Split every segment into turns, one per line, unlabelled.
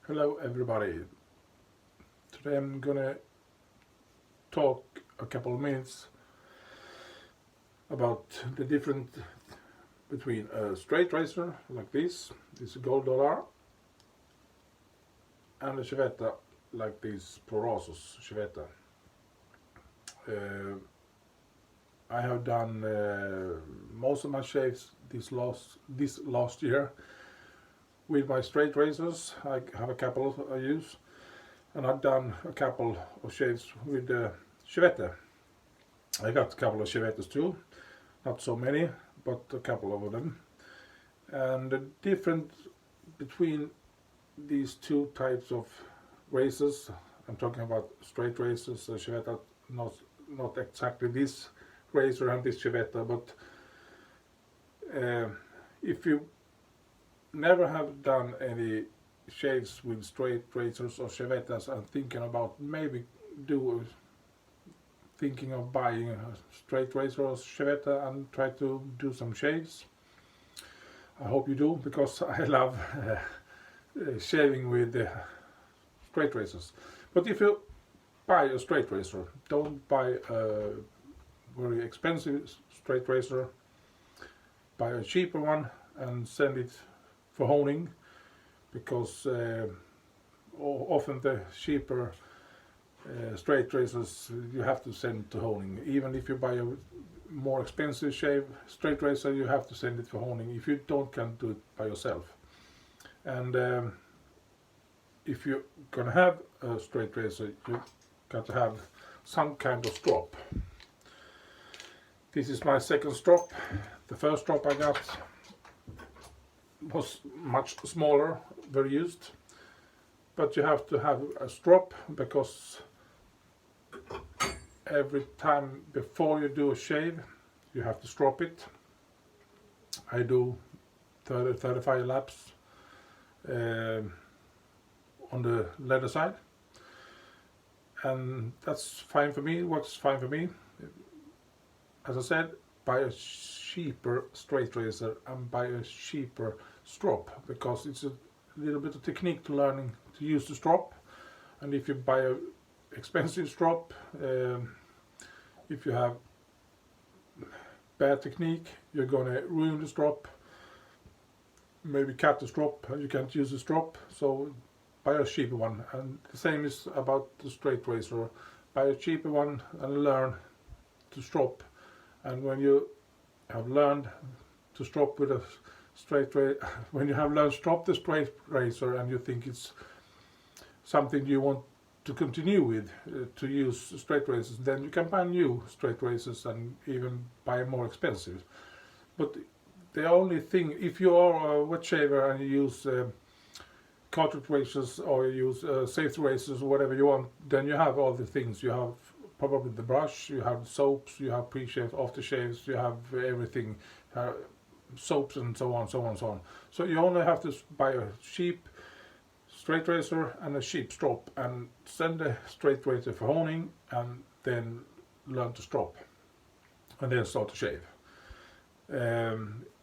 Hello everybody. Today I'm gonna talk a couple of minutes about the difference between a straight razor like this is a gold dollar, and a Chevetta like this Prorasos Chevetta. I have done most of my shaves this last year with my straight razors. I have a couple I use, and I've done a couple of shaves with the Chevetta. I got a couple of Chevettas too, not so many, but a couple of them. And the difference between these two types of razors, I'm talking about straight razors, Chevetta, not exactly this razor and this Chevetta, but if you never have done any shaves with straight razors or Chevettas and thinking about thinking of buying a straight razor or Chevetta and try to do some shaves. I hope you do, because I love shaving with straight razors. But if you buy a straight razor, don't buy a very expensive straight razor. Buy a cheaper one and send it for honing, because often the cheaper straight razors you have to send to honing. Even if you buy a more expensive straight razor, you have to send it for honing if you can't do it by yourself. And if you're gonna have a straight razor, you got to have some kind of strop. This is my second strop. The first strop I got was much smaller, very used, but you have to have a strop, because every time before you do a shave you have to strop it. I do 30-35 laps on the leather side, and that's fine for me, works fine for me. As I said, buy a cheaper straight razor and buy a cheaper strop, because it's a little bit of technique to learning to use the strop. And if you buy a expensive strop, if you have bad technique, you're gonna ruin the strop, maybe cut the strop and you can't use the strop. So buy a cheaper one. And the same is about the straight razor. Buy a cheaper one and learn to strop. And when you have learned to strop with a straight razor, when you have learned to strop the straight razor and you think it's something you want to continue with, to use straight razors, then you can buy new straight razors and even buy more expensive. But the only thing, if you are a wet shaver and you use cartridge razors or you use safety razors or whatever you want, then you have all the things. You have probably the brush, you have soaps, you have pre-shaves, aftershaves, you have everything, soaps and so on, so on, so on. So you only have to buy a cheap straight razor and a cheap strop, and send the straight razor for honing, and then learn to strop, and then start to shave.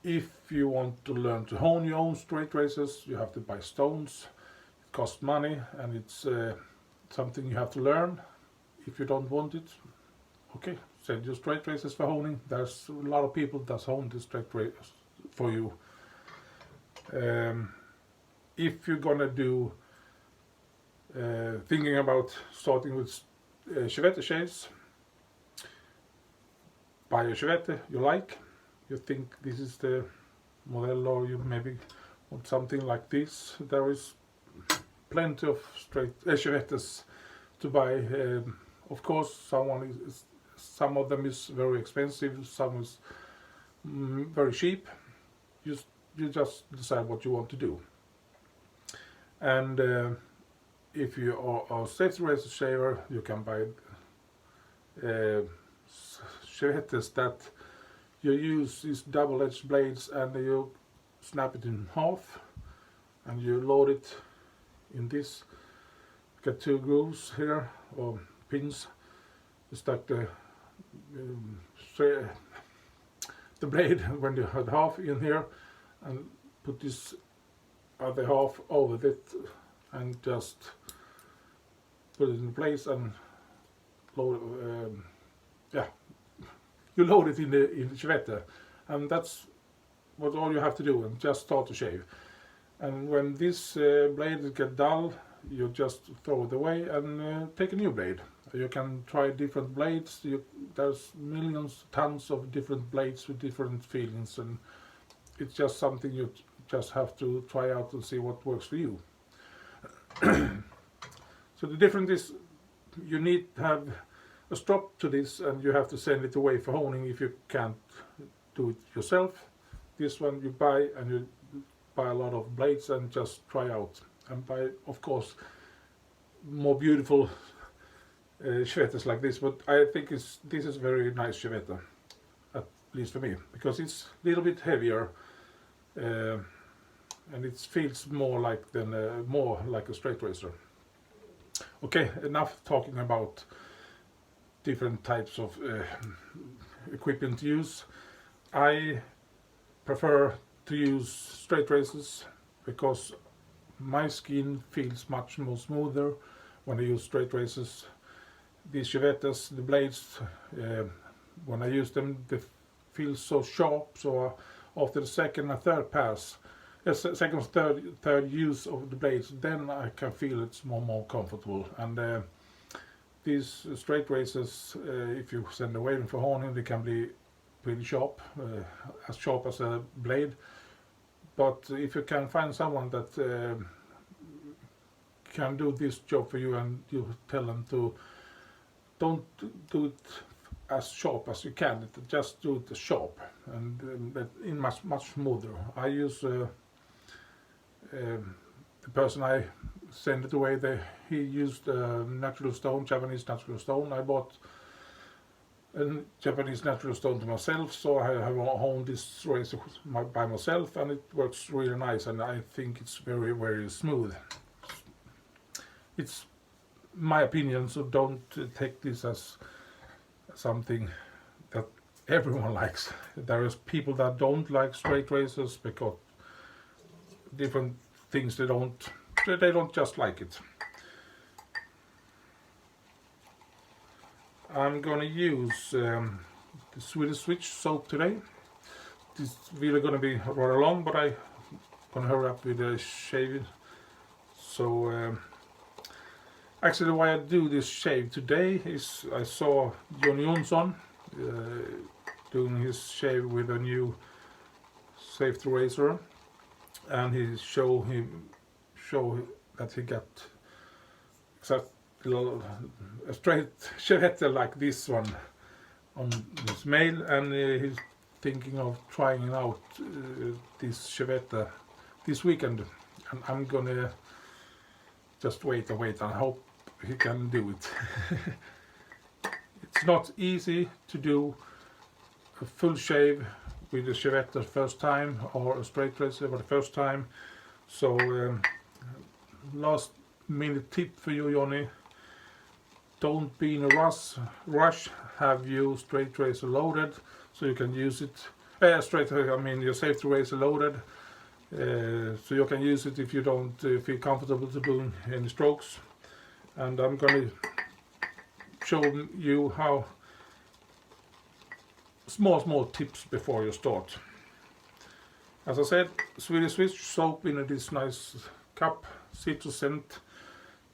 If you want to learn to hone your own straight razors, you have to buy stones. It costs money, and it's something you have to learn. If you don't want it, okay, send your straight razors for honing. There's a lot of people that hone the straight razors for you. If you're gonna do thinking about starting with Chevetta shaves, buy a Chevetta you like. You think this is the model, or you maybe want something like this. There is plenty of straight Chevettas to buy. Of course, some of them is very expensive, some is very cheap. You just decide what you want to do. And if you are a safety razor shaver, you can buy Chevettas that you use these double-edged blades, and you snap it in half and you load it in this. Got two grooves here, or pins. You stuck the blade when you had half in here, and put this other half over it, and just put it in place and load. Yeah, you load it in the chavette, and that's what all you have to do, and just start to shave. And when this blade gets dull, you just throw it away and take a new blade. You can try different blades. There's millions, tons of different blades with different feelings, and it's just something you just have to try out and see what works for you. So the difference is you need to have a strop to this, and you have to send it away for honing if you can't do it yourself. This one you buy, and you buy a lot of blades and just try out, and buy, of course, more beautiful chevettes like this. But I think this is a very nice chevette, at least for me, because it's a little bit heavier, and it feels more like a straight razor. Okay, enough talking about different types of equipment to use. I prefer to use straight razors because my skin feels much more smoother when I use straight razors. These chevettes, the blades, when I use them, they feel so sharp. So after the second and third pass, second or third use of the blades, then I can feel it's more comfortable. And these straight razors, if you send away them for honing, they can be pretty sharp, as sharp as a blade. But if you can find someone that can do this job for you, and you tell them to don't do it as sharp as you can, just do it sharp, and that in much smoother. I use the person I sent it away, he used natural stone, Japanese natural stone. I bought a Japanese natural stone to myself, so I have honed this razor by myself, and it works really nice, and I think it's very smooth. It's my opinion, so don't take this as something that everyone likes. There is people that don't like straight razors because different things they don't just like it. I'm gonna use the Swedish Witch soap today. This video gonna be rather long, but I'm gonna hurry up with the shaving. So actually, why I do this shave today is I saw Johnny doing his shave with a new safety razor, and he show that he got exactly a straight chevette like this one on this male, and he's thinking of trying out this chevette this weekend, and I'm gonna just wait and hope he can do it. It's not easy to do a full shave with a chevette the first time, or a straight razor for the first time. So last minute tip for you, Johnny: don't be in a rush. Have your straight razor loaded so you can use it. Your safety razor loaded, so you can use it if you don't feel comfortable to doing any strokes. And I'm going to show you how small tips before you start. As I said, Swedish Witch soap in this nice cup, citrus scent,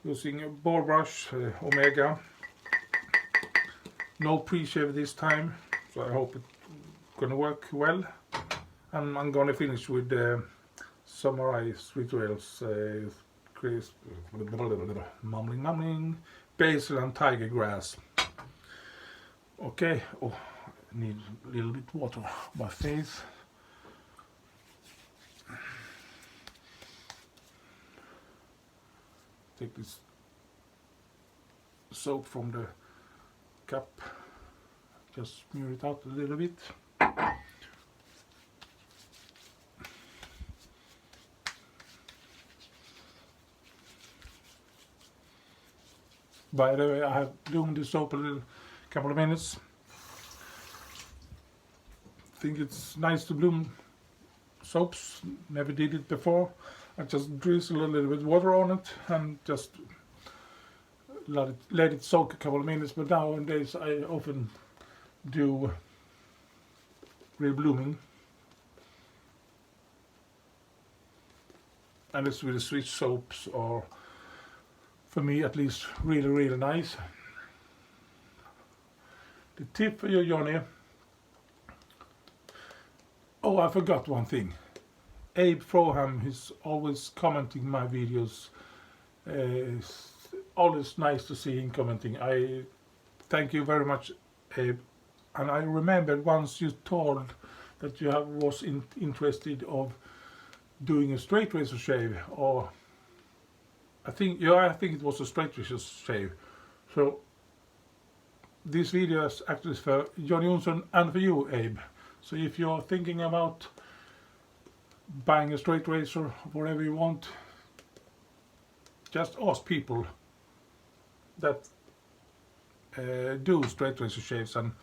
using a boar brush, Omega. No pre-shave this time, so I hope it's gonna work well. And I'm gonna finish with Samurai Rituals, crisp, mumbling, basil and tiger grass. Okay, I need a little bit water on my face. Take this soap from the cup, just smear it out a little bit. By the way, I have doing this soap a couple of minutes. I think it's nice to bloom soaps, never did it before. I just drizzle a little bit water on it and just let it soak a couple of minutes. But nowadays I often do reblooming, and the Swedish Witch soaps are, for me at least, really nice. The tip for you, Johnny. Oh, I forgot one thing. Abe Froham is always commenting my videos. It's always nice to see him commenting. I thank you very much, Abe. And I remembered once you told that you was interested of doing a straight razor shave, or I think it was a straight razor shave. So this video is actually for Johnny Jonsson and for you, Abe. So if you're thinking about buying a straight razor, whatever you want, just ask people that do straight razor shaves, and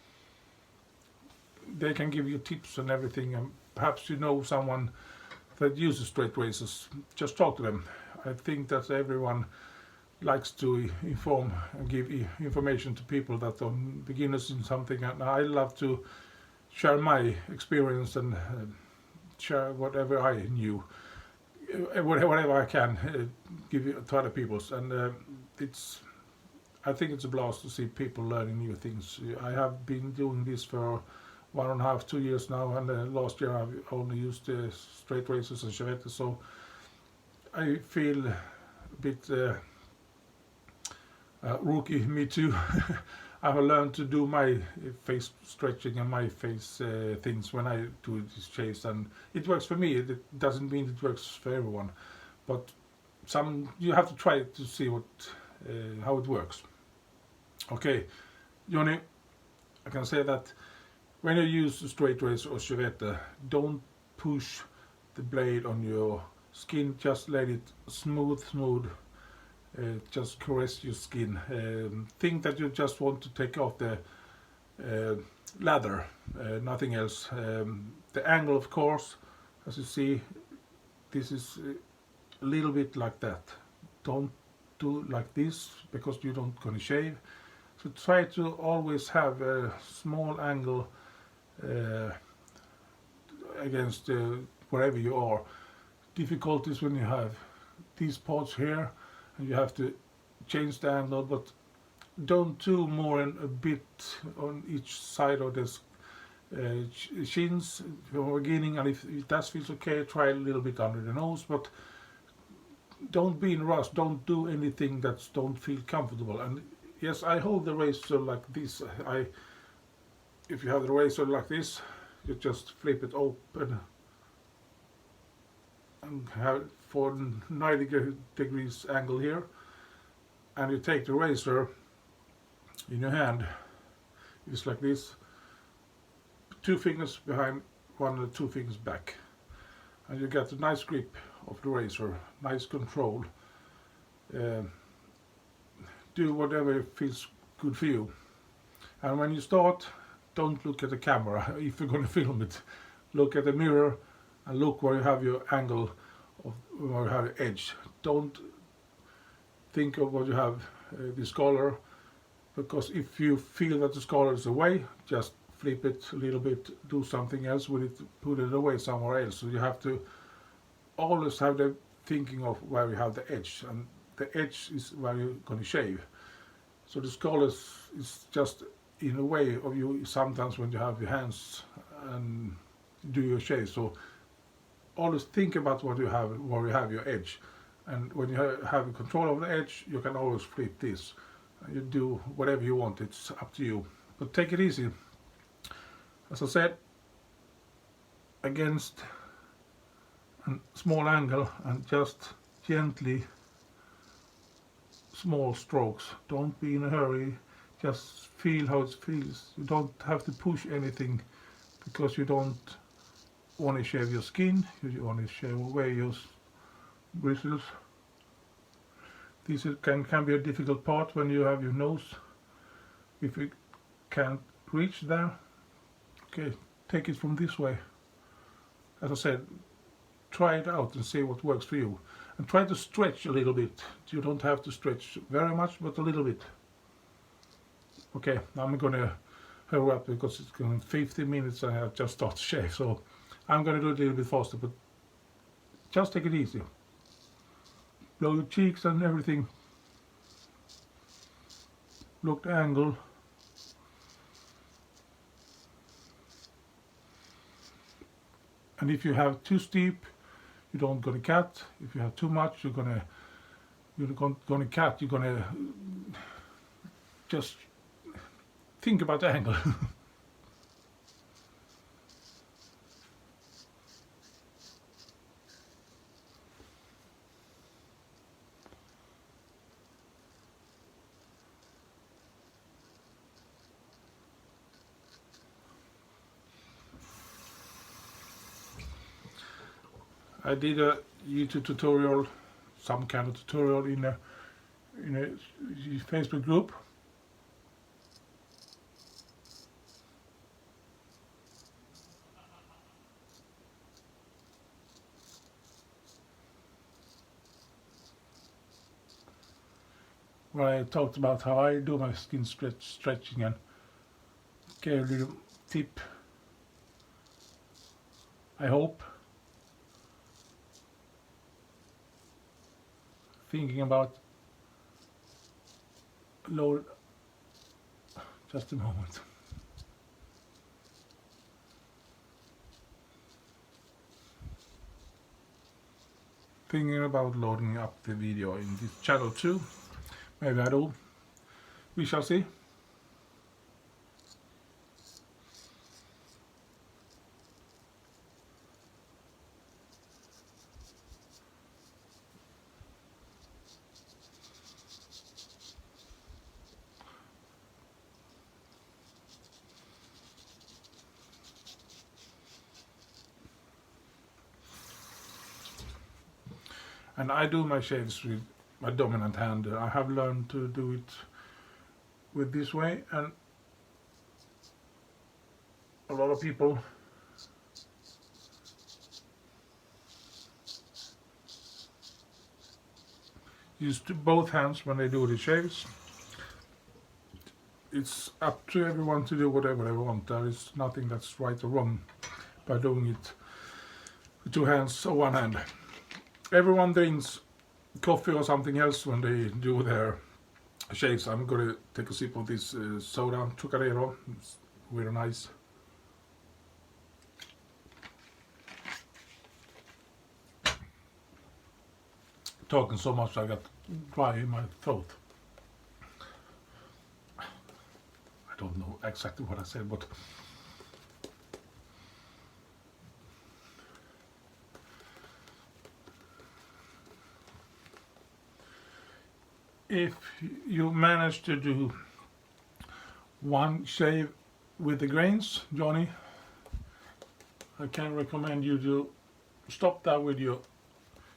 they can give you tips and everything. And perhaps you know someone that uses straight razors, just talk to them. I think that everyone likes to inform and give information to people that are beginners in something, and I love to share my experience and share whatever I knew, whatever I can, give you to other people's. And I think it's a blast to see people learning new things. I have been doing this for 1.5 to 2 years now, and last year I've only used straight razors and chevettes, so I feel a bit rookie, me too. I have learned to do my face stretching and my face things when I do these shaves, and it works for me. It doesn't mean it works for everyone, but you have to try it to see how it works. Okay, Johnny, I can say that when you use a straight razor or chevette, don't push the blade on your skin. Just let it smooth. Just caress your skin. Think that you just want to take off the lather, nothing else. The angle, of course, as you see, this is a little bit like that. Don't do like this, because you don't gonna shave. So try to always have a small angle against wherever you are. Difficulties when you have these parts here and you have to change the angle, but don't do more than a bit on each side of this chins from the beginning, and if that feels okay, try a little bit under the nose, but don't be in a rush. Don't do anything that don't feel comfortable. And yes, I hold the razor like this. If you have the razor like this, you just flip it open and have it for 90 degrees angle here, and you take the razor in your hand, just like this, 2 fingers behind, 1 or 2 fingers back, and you get a nice grip of the razor, nice control. Do whatever feels good for you, and when you start, don't look at the camera. If you're going to film it, look at the mirror and look where you have your angle, of where you have your edge. Don't think of what you have this color, because if you feel that the color is away, just flip it a little bit, do something else with it, put it away somewhere else. So you have to always have the thinking of where you have the edge, and the edge is where you're going to shave. So the color is just in a way of you sometimes when you have your hands and do your shave. So always think about what you have, where you have your edge, and when you have control of the edge, you can always flip this. You do whatever you want, it's up to you, but take it easy. As I said, against a small angle, and just gently, small strokes. Don't be in a hurry, just feel how it feels. You don't have to push anything, because you don't want to shave your skin, you want to shave away your bristles. This can be a difficult part when you have your nose, if you can't reach there. Okay, take it from this way. As I said, try it out and see what works for you. And try to stretch a little bit. You don't have to stretch very much, but a little bit. Okay, I'm gonna hurry up because it's going 50 minutes and I have just started to shave. So I'm gonna do it a little bit faster, but just take it easy. Blow your cheeks and everything. Look the angle. And if you have too steep, you don't gonna cut. If you have too much, you're gonna cut. You're gonna just think about the angle. I did a YouTube tutorial, some kind of tutorial in a Facebook group. Where I talked about how I do my skin stretching and gave a little tip. I hope. Thinking about load. Just a moment. Thinking about loading up the video in this channel too. Maybe I do. We shall see. And I do my shaves with my dominant hand. I have learned to do it with this way, and a lot of people use both hands when they do the shaves. It's up to everyone to do whatever they want. There is nothing that's right or wrong by doing it with two hands or one hand. Everyone drinks coffee or something else when they do their shaves. I'm gonna take a sip of this soda, Chucarero. It's very nice. Talking so much I got dry in my throat. I don't know exactly what I said, but if you manage to do one shave with the grains, Johnny, I can recommend you to stop that with your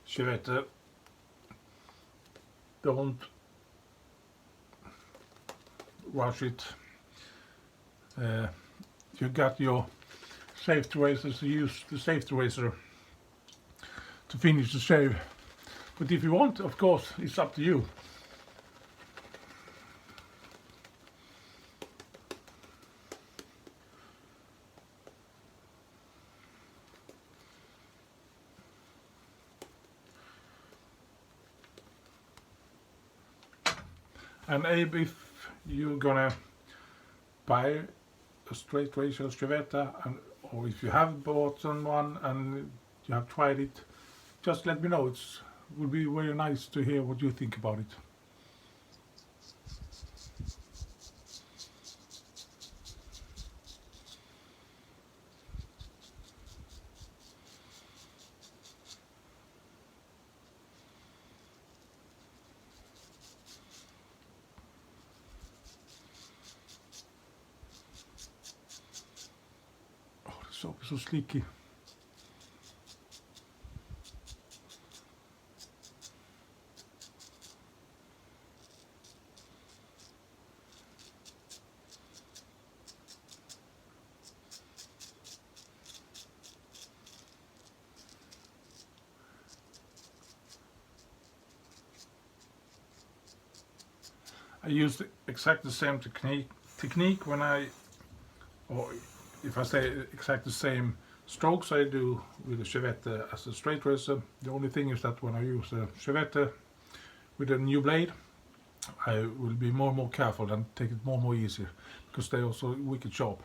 shavette. Don't rush it. You got your safety razor, so use the safety razor to finish the shave. But if you want, of course, it's up to you. And Abe, if you're gonna buy a straight razor Shavetta, or if you have bought one and you have tried it, just let me know. It would be very nice to hear what you think about it. So sleeky. I use exactly the same technique when or if I say exactly the same strokes I do with the Chevette as a straight razor. The only thing is that when I use the Chevette with a new blade, I will be more and more careful and take it more and more easier, because they also wicked sharp.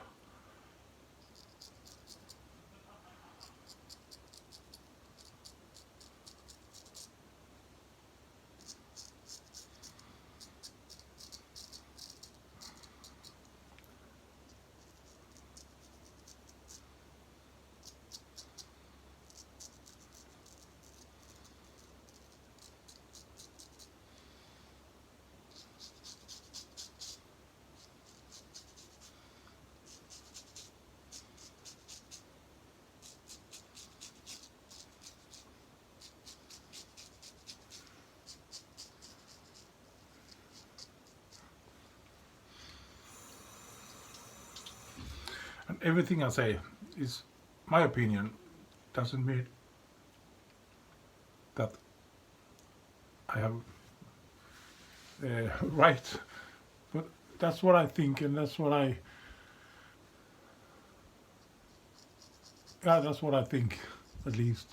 And everything I say is my opinion, doesn't mean that I have right, but that's what I think, and that's what that's what I think, at least.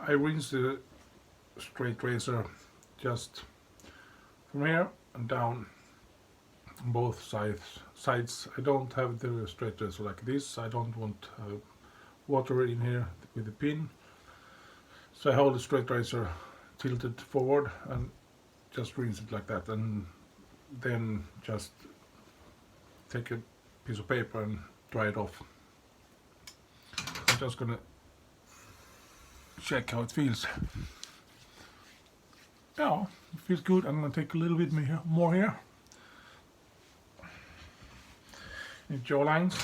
I rinse the straight razor just from here and down on both sides. I don't have the straight razor like this. I don't want water in here with the pin. So I hold the straight razor tilted forward and just rinse it like that, and then just take a piece of paper and dry it off. I'm just gonna check how it feels. Yeah, it feels good. I'm gonna take a little bit more here in jaw lines.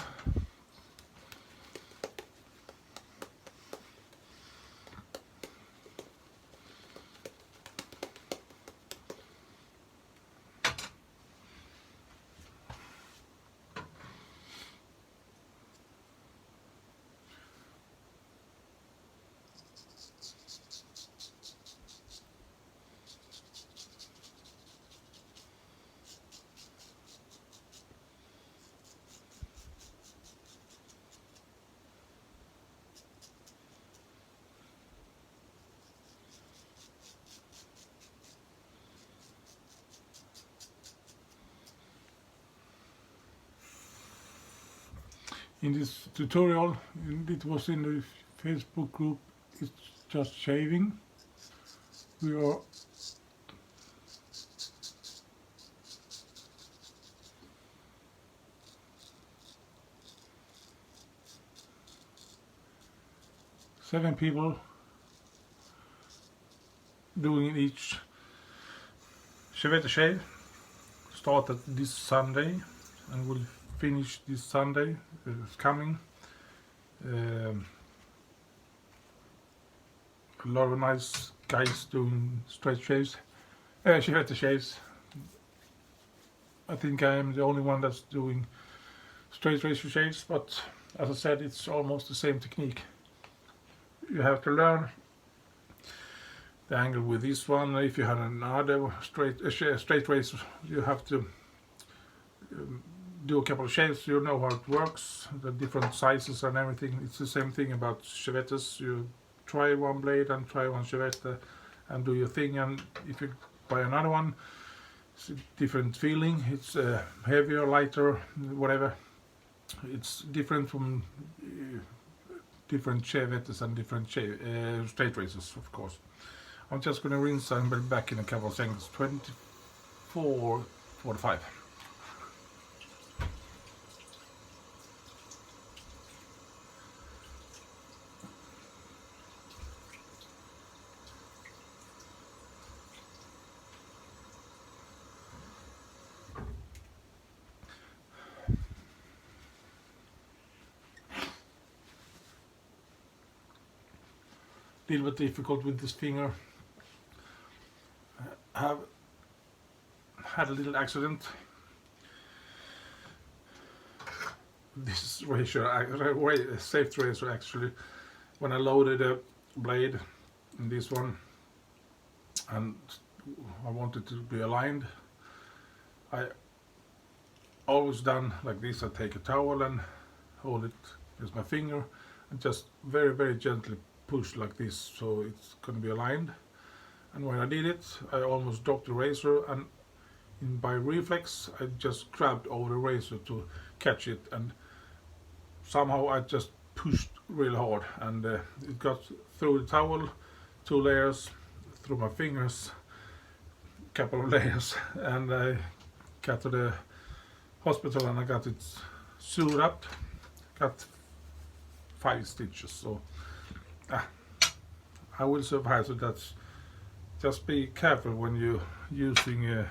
In this tutorial, it was in the Facebook group, it's just shaving. We are seven people doing each Chevette shave. Started this Sunday and will finish this Sunday. It's coming. A lot of nice guys doing straight shaves, Chevette shaves. I think I am the only one that's doing straight razor shaves, but as I said, it's almost the same technique. You have to learn the angle with this one. If you have another straight razor, you have to do a couple of shaves. You know how it works, the different sizes and everything. It's the same thing about Chevettes. You try one blade and try one Chevette and do your thing, and if you buy another one, it's a different feeling. It's heavier, lighter, whatever. It's different from different Chevettes and different straight razors, of course. I'm just going to rinse and be back in a couple of seconds. 24:45. little bit difficult with this finger. I have had a little accident. This razor, safety razor actually, when I loaded a blade in this one and I wanted to be aligned, I always done like this. I take a towel and hold it with my finger and just very gently push like this so it's going to be aligned. And when I did it, I almost dropped the razor, and by reflex I just grabbed over the razor to catch it, and somehow I just pushed real hard, and it got through the towel, 2 layers, through my fingers, couple of layers, and I got to the hospital and I got it sewed up, got 5 stitches, so I will survive. So that's, just be careful when you're using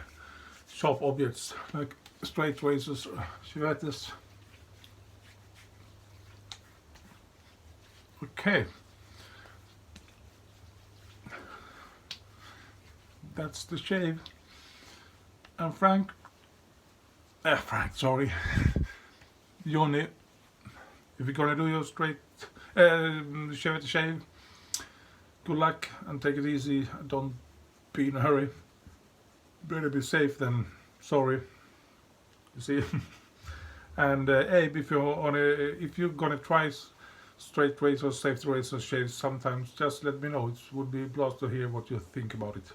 sharp objects like straight razors or chivettes. Okay, that's the shave. And Frank, sorry, Johnny, if you're gonna do your straight shave, good luck and take it easy. Don't be in a hurry. Better be safe than sorry. You see. And Abe, if you're gonna try straight razors, safety razors, shaves sometimes, just let me know. It would be a blast to hear what you think about it.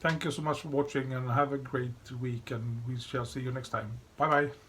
Thank you so much for watching, and have a great week, and we shall see you next time. Bye bye.